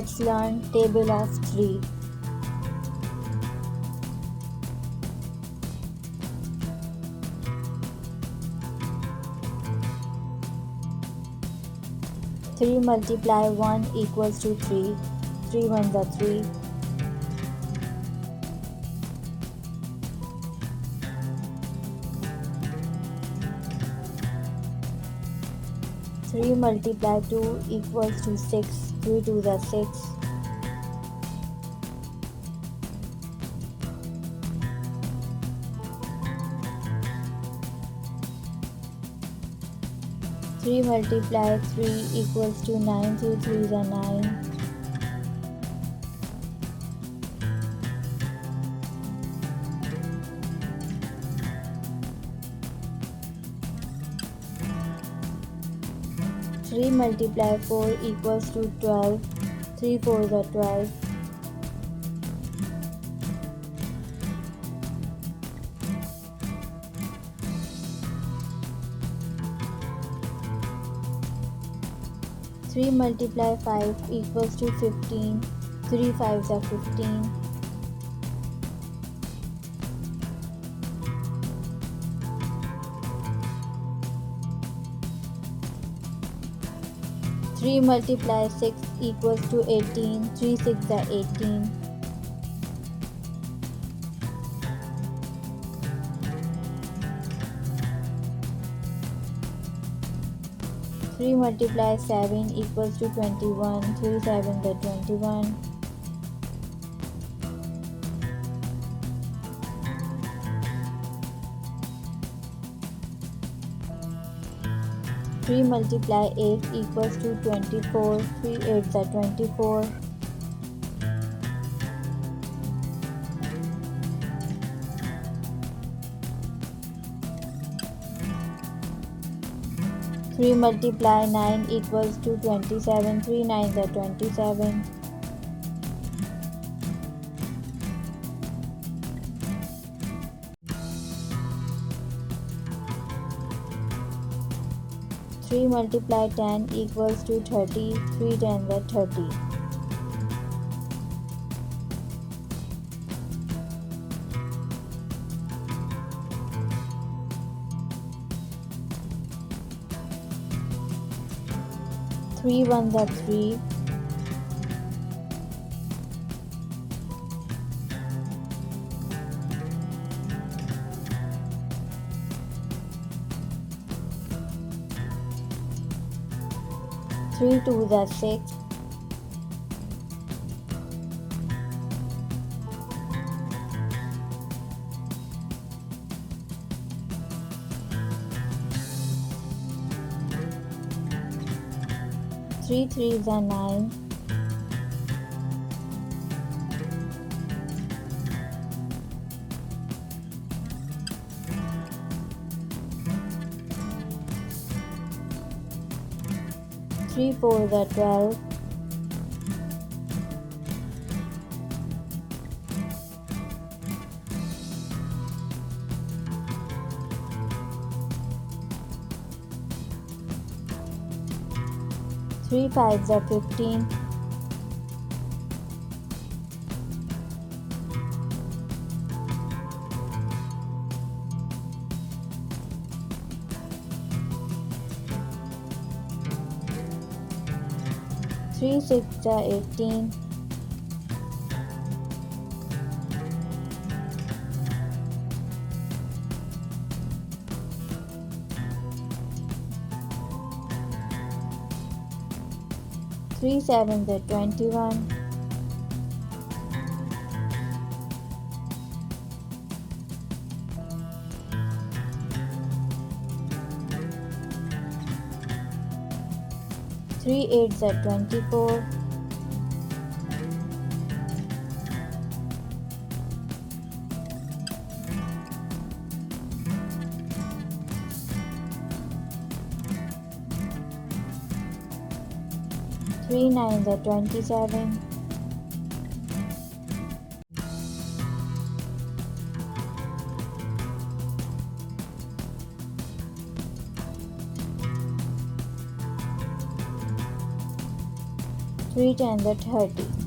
Let's learn table of 3. 3 multiply 1 equals to 3. 3 ones are 3. 3 multiply 2 equals to 6. 3 twos are 6. 3 multiply 3 equals to 9. 3 threes are 9. 3 multiply 4 equals to 12. 3 fours are 12. 3 multiply 5 equals to 15. 3 fives are 15. 3 multiply 6 equals to 18. 3 sixes are 18. 3 multiply 7 equals to 21. 3 sevens are 21. 3 multiply 8 equals to 24. 3 eights are 24. 3 multiply 9 equals to 27. 3 nines are 27. 3 multiply 10 equals to 30. 3 tens are 30. 3 ones are 3. 3 twos are 6. 3 threes are 9. 3 fours are 12. 3 fives are 15. 3 sixes are 18. 3 sevens are 21. 3 eights are 24. 3 nines are 27. 3 tens are 30.